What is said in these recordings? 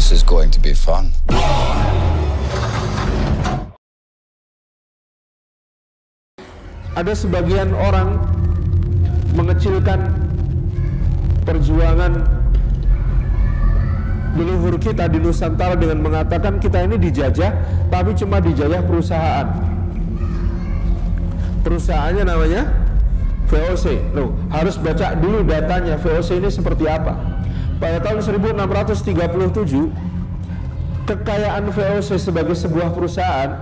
This is going to be fun. Ada sebagian orang mengecilkan perjuangan leluhur kita di Nusantara dengan mengatakan kita ini dijajah, tapi cuma dijajah perusahaan. Perusahaannya namanya VOC. Loh, harus baca dulu datanya VOC ini seperti apa. Pada tahun 1637, kekayaan VOC sebagai sebuah perusahaan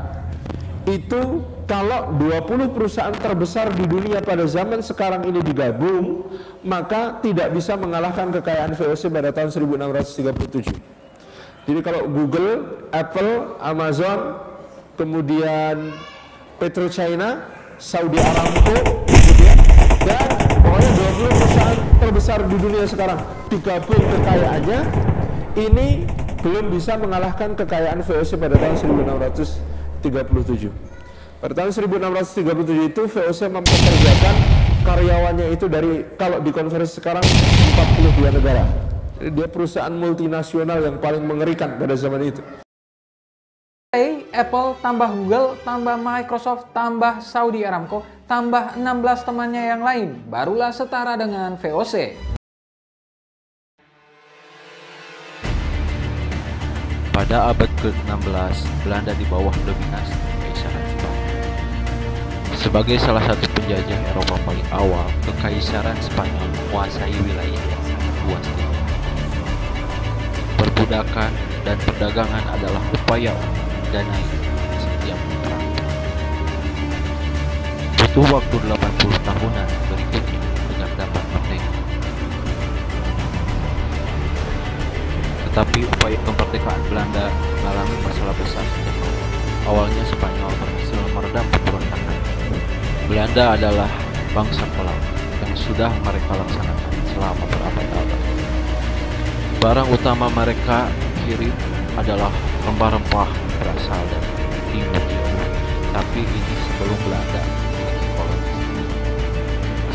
itu kalau 20 perusahaan terbesar di dunia pada zaman sekarang ini digabung, maka tidak bisa mengalahkan kekayaan VOC pada tahun 1637. Jadi kalau Google, Apple, Amazon, kemudian PetroChina, Saudi Aramco, gitu ya, dan pokoknya 20 perusahaan terbesar di dunia sekarang digabung kekayaannya, ini belum bisa mengalahkan kekayaan VOC pada tahun 1637. Pada tahun 1637 itu VOC mempekerjakan karyawannya itu dari, kalau dikonversi sekarang, 42 negara. Jadi dia perusahaan multinasional yang paling mengerikan pada zaman itu. Apple tambah Google, tambah Microsoft, tambah Saudi Aramco, tambah 16 temannya yang lain, barulah setara dengan VOC. Pada abad ke-16, Belanda di bawah dominasi Kekaisaran Spanyol. Sebagai salah satu penjajah Eropa paling awal, Kekaisaran Spanyol menguasai wilayah yang sangat luas di Eropa. Perbudakan dan perdagangan adalah upaya untuk mendanai setiap perang. Butuh waktu 80 tahunan berikutnya agar dapat merdeka. Tetapi upaya kemerdekaan Belanda mengalami masalah besar sejak awal. Awalnya Spanyol berhasil meredam pemberontakan. Belanda adalah bangsa pelaut yang sudah mereka laksanakan selama berabad-abad. Barang utama mereka kirim adalah rempah-rempah berasal dari timur Eropa, tapi ini sebelum Belanda memiliki koloni.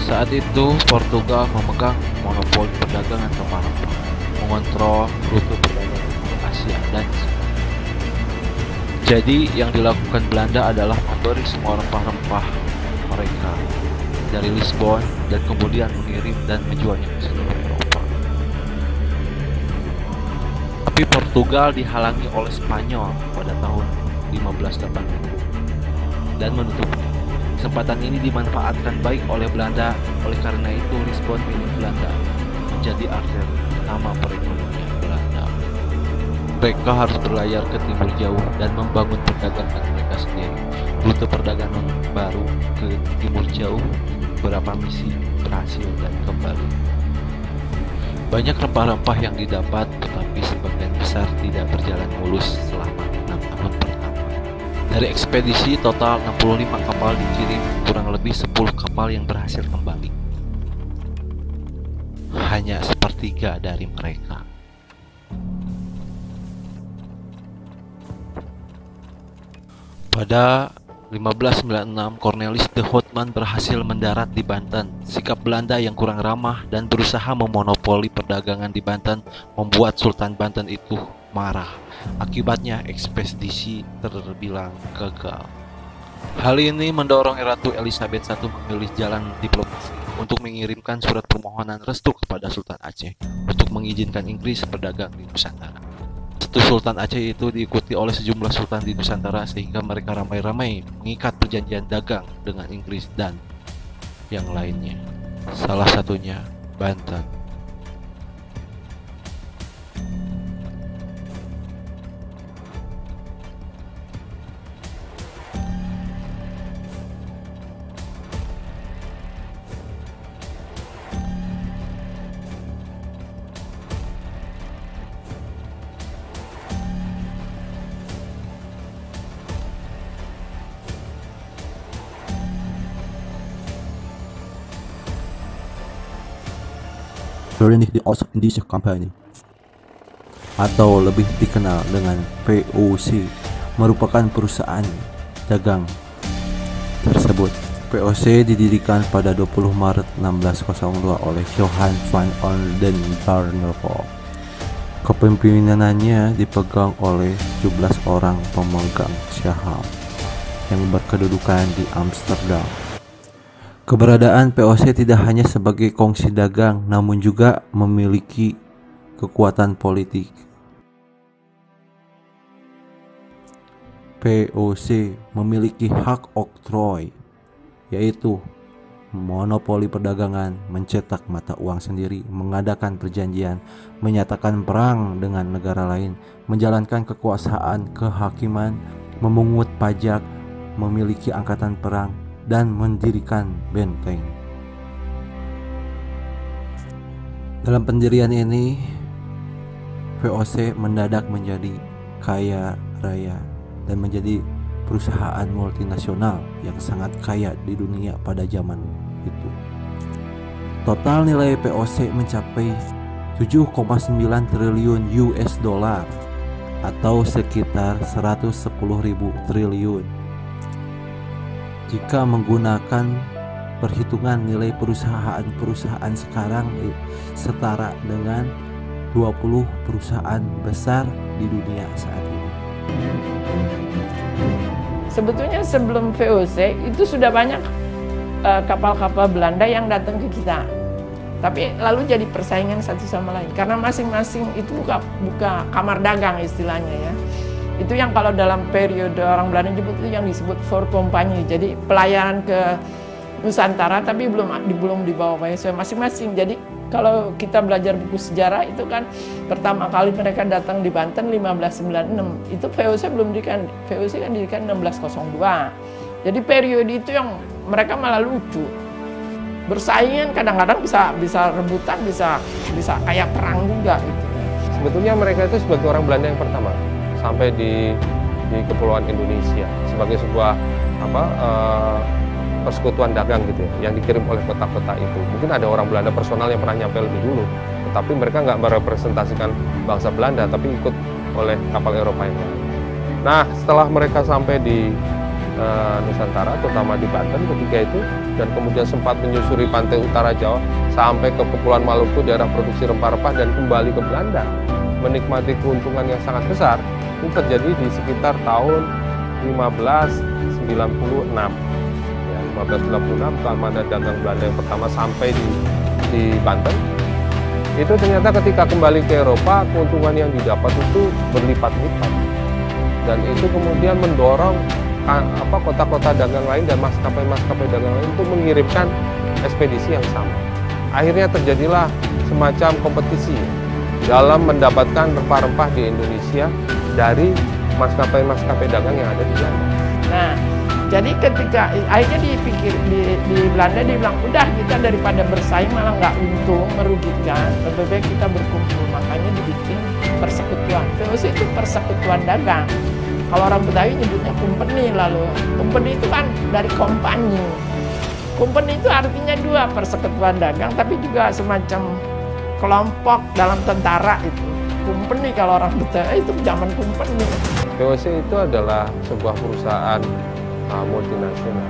Saat itu Portugal memegang monopoli perdagangan rempah-rempah, mengontrol rute perdagangan ke Asia dan jadi yang dilakukan Belanda adalah memberi semua rempah-rempah mereka dari Lisbon dan kemudian mengirim dan menjualnya ke seluruh Eropa. Tapi Portugal dihalangi oleh Spanyol pada tahun 1580 dan menutupnya. Kesempatan ini dimanfaatkan baik oleh Belanda, oleh karena itu Lisbon milik Belanda menjadi arteri utama perekonomian Belanda. Mereka harus berlayar ke timur jauh dan membangun perdagangan mereka sendiri. Rute perdagangan baru ke timur jauh, beberapa misi berhasil dan kembali. Banyak rempah-rempah yang didapat, tetapi sebagian besar tidak berjalan mulus selama 6 tahun pertama. Dari ekspedisi total 65 kapal dikirim, kurang lebih 10 kapal yang berhasil kembali. Hanya sepertiga dari mereka. Pada 1596, Cornelis de Houtman berhasil mendarat di Banten. Sikap Belanda yang kurang ramah dan berusaha memonopoli perdagangan di Banten membuat Sultan Banten itu marah. Akibatnya ekspedisi terbilang gagal. Hal ini mendorong Ratu Elizabeth I memilih jalan diplomasi untuk mengirimkan surat permohonan restu kepada Sultan Aceh untuk mengizinkan Inggris berdagang di Nusantara. Sultan Aceh itu diikuti oleh sejumlah sultan di Nusantara sehingga mereka ramai-ramai mengikat perjanjian dagang dengan Inggris dan yang lainnya. Salah satunya Banten. Berlin Ost Indische Company atau lebih dikenal dengan VOC merupakan perusahaan dagang tersebut. VOC didirikan pada 20 Maret 1602 oleh Johann van Oldenbarneveldt Kepemimpinannya dipegang oleh 17 orang pemegang saham yang berkedudukan di Amsterdam. Keberadaan VOC tidak hanya sebagai kongsi dagang, namun juga memiliki kekuatan politik. VOC memiliki hak oktroy, yaitu monopoli perdagangan, mencetak mata uang sendiri, mengadakan perjanjian, menyatakan perang dengan negara lain, menjalankan kekuasaan kehakiman, memungut pajak, memiliki angkatan perang, dan mendirikan benteng. Dalam pendirian ini, VOC mendadak menjadi kaya raya dan menjadi perusahaan multinasional yang sangat kaya di dunia pada zaman itu. Total nilai VOC mencapai 7,9 triliun US dollar atau sekitar 110.000 triliun. Jika menggunakan perhitungan nilai perusahaan sekarang setara dengan 20 perusahaan besar di dunia saat ini. Sebetulnya sebelum VOC itu sudah banyak kapal-kapal Belanda yang datang ke kita. Tapi lalu jadi persaingan satu sama lain karena masing-masing itu buka kamar dagang istilahnya ya. Itu yang kalau dalam periode orang Belanda nyebut itu yang disebut voorkompagnie. Jadi pelayanan ke Nusantara tapi belum dibawa VOC masing-masing. Jadi kalau kita belajar buku sejarah itu kan pertama kali mereka datang di Banten 1596. Itu VOC belum didirikan. VOC kan didirikan 1602. Jadi periode itu yang mereka malah lucu. Bersaingan kadang-kadang bisa rebutan, bisa kayak perang juga gitu. Sebetulnya mereka itu sebagai orang Belanda yang pertama sampai di Kepulauan Indonesia sebagai sebuah persekutuan dagang gitu ya, yang dikirim oleh kota-kota itu. Mungkin ada orang Belanda personal yang pernah nyampe lebih dulu, tetapi mereka nggak merepresentasikan bangsa Belanda, tapi ikut oleh kapal Eropa yang lain. Nah, setelah mereka sampai di Nusantara, terutama di Banten ketika itu, dan kemudian sempat menyusuri pantai utara Jawa sampai ke Kepulauan Maluku, daerah produksi rempah-rempah, dan kembali ke Belanda, menikmati keuntungan yang sangat besar. Itu terjadi di sekitar tahun 1596. 1596 armada dagang Belanda yang pertama sampai di Banten. Itu ternyata ketika kembali ke Eropa, keuntungan yang didapat itu berlipat-lipat, dan itu kemudian mendorong kota-kota dagang lain dan maskapai-maskapai dagang lain itu mengirimkan ekspedisi yang sama. Akhirnya terjadilah semacam kompetisi dalam mendapatkan rempah-rempah di Indonesia dari maskapai-maskapai dagang yang ada di Belanda. Nah, jadi ketika akhirnya di Belanda dibilang, udah kita daripada bersaing malah nggak untung, merugikan, lebih baik kita berkumpul. Makanya dibikin persekutuan. VOC itu persekutuan dagang. Kalau orang Betawi nyebutnya company, lalu company itu kan dari kompani. Company itu artinya dua, persekutuan dagang, tapi juga semacam kelompok dalam tentara itu. Company kalau orang Betawi itu zaman company. VOC itu adalah sebuah perusahaan multinasional.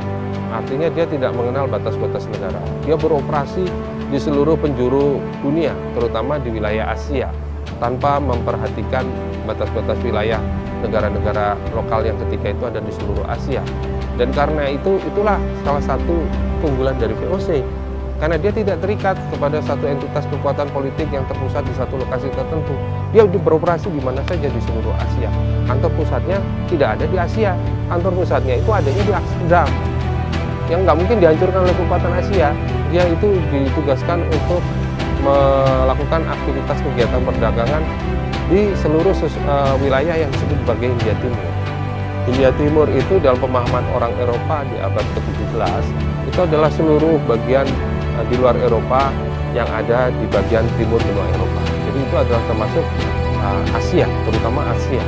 Artinya dia tidak mengenal batas-batas negara. Dia beroperasi di seluruh penjuru dunia, terutama di wilayah Asia, tanpa memperhatikan batas-batas wilayah negara-negara lokal yang ketika itu ada di seluruh Asia. Dan karena itulah salah satu keunggulan dari VOC. Karena dia tidak terikat kepada satu entitas kekuatan politik yang terpusat di satu lokasi tertentu. Dia beroperasi di mana saja di seluruh Asia. Kantor pusatnya tidak ada di Asia. Kantor pusatnya itu adanya di Amsterdam, yang nggak mungkin dihancurkan oleh kekuatan Asia. Dia itu ditugaskan untuk melakukan aktivitas kegiatan perdagangan di seluruh wilayah yang disebut sebagai Hindia Timur. Hindia Timur itu dalam pemahaman orang Eropa di abad ke-17 itu adalah seluruh bagian di luar Eropa yang ada di bagian timur benua Eropa. Jadi itu adalah termasuk Asia, terutama Asia.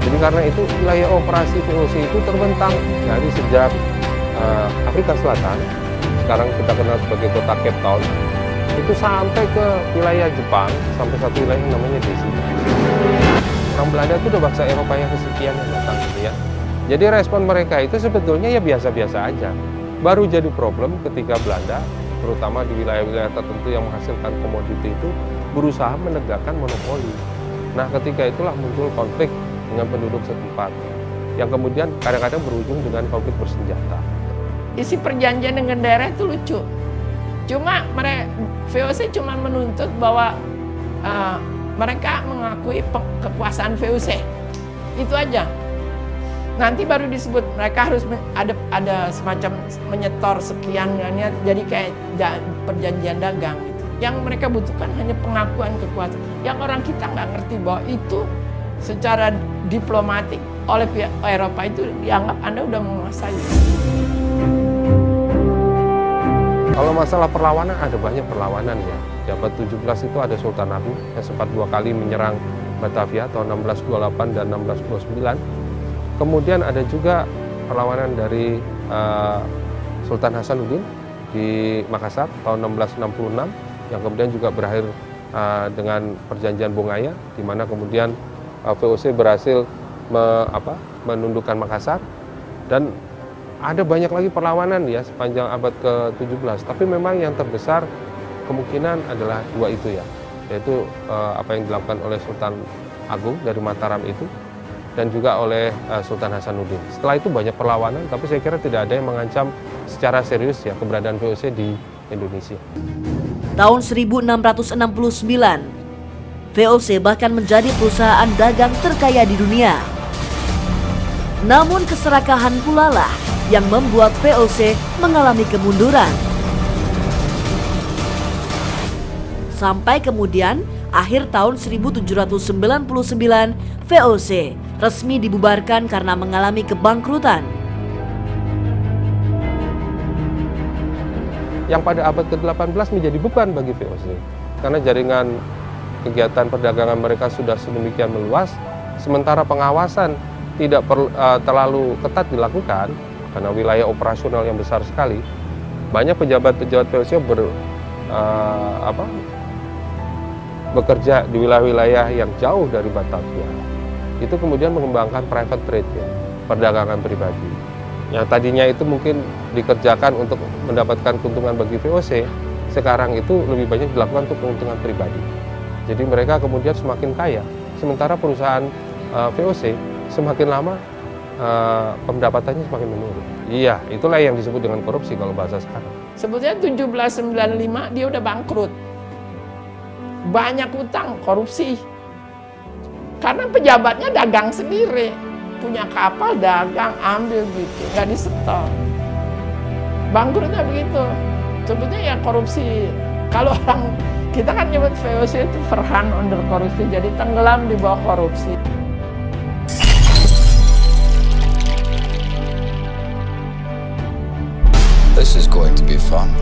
Jadi karena itu wilayah operasi VOC itu terbentang dari sejak Afrika Selatan, sekarang kita kenal sebagai kota Cape Town, itu sampai ke wilayah Jepang, sampai satu wilayah yang namanya Desina. Orang Belanda itu udah bangsa Eropa yang kesekian yang datang gitu ya. Jadi respon mereka itu sebetulnya ya biasa-biasa aja. Baru jadi problem ketika Belanda, terutama di wilayah-wilayah tertentu yang menghasilkan komoditi itu, berusaha menegakkan monopoli. Nah, ketika itulah muncul konflik dengan penduduk setempat, yang kemudian kadang-kadang berujung dengan konflik bersenjata. Isi perjanjian dengan daerah itu lucu. Cuma VOC cuma menuntut bahwa mereka mengakui kekuasaan VOC. Itu aja. Nanti baru disebut mereka harus ada semacam menyetor sekian, jadi kayak perjanjian dagang gitu. Yang mereka butuhkan hanya pengakuan kekuasaan. Yang orang kita nggak ngerti bahwa itu secara diplomatik oleh pihak Eropa itu dianggap Anda udah menguasai. Kalau masalah perlawanan, ada banyak perlawanan ya. Di abad 17 itu ada Sultan Agung yang sempat 2 kali menyerang Batavia tahun 1628 dan 1629. Kemudian ada juga perlawanan dari Sultan Hasanuddin di Makassar tahun 1666 yang kemudian juga berakhir dengan perjanjian Bongaya, di mana kemudian VOC berhasil menundukkan Makassar. Dan ada banyak lagi perlawanan ya sepanjang abad ke-17, tapi memang yang terbesar kemungkinan adalah 2 itu ya, yaitu apa yang dilakukan oleh Sultan Agung dari Mataram itu, dan juga oleh Sultan Hasanuddin. Setelah itu banyak perlawanan, tapi saya kira tidak ada yang mengancam secara serius ya keberadaan VOC di Indonesia. Tahun 1669, VOC bahkan menjadi perusahaan dagang terkaya di dunia. Namun keserakahan pula lah yang membuat VOC mengalami kemunduran. Sampai kemudian, akhir tahun 1799, VOC resmi dibubarkan karena mengalami kebangkrutan. Yang pada abad ke-18 menjadi beban bagi VOC, karena jaringan kegiatan perdagangan mereka sudah sedemikian meluas, sementara pengawasan tidak terlalu ketat dilakukan, karena wilayah operasional yang besar sekali. Banyak pejabat-pejabat VOC bekerja di wilayah-wilayah yang jauh dari Batavia. Itu kemudian mengembangkan private trade ya, perdagangan pribadi. Yang tadinya itu mungkin dikerjakan untuk mendapatkan keuntungan bagi VOC, sekarang itu lebih banyak dilakukan untuk keuntungan pribadi. Jadi mereka kemudian semakin kaya, sementara perusahaan VOC semakin lama pendapatannya semakin menurun. Iya, itulah yang disebut dengan korupsi kalau bahasa sekarang. Sebetulnya 1795 dia udah bangkrut. Banyak utang, korupsi. Karena pejabatnya dagang sendiri. Punya kapal, dagang, ambil gitu. Nggak disetor. Bangkrutnya begitu. Sebetulnya ya korupsi. Kalau orang, kita kan nyebut VOC itu verhan under korupsi. Jadi tenggelam di bawah korupsi. This is going to be fun.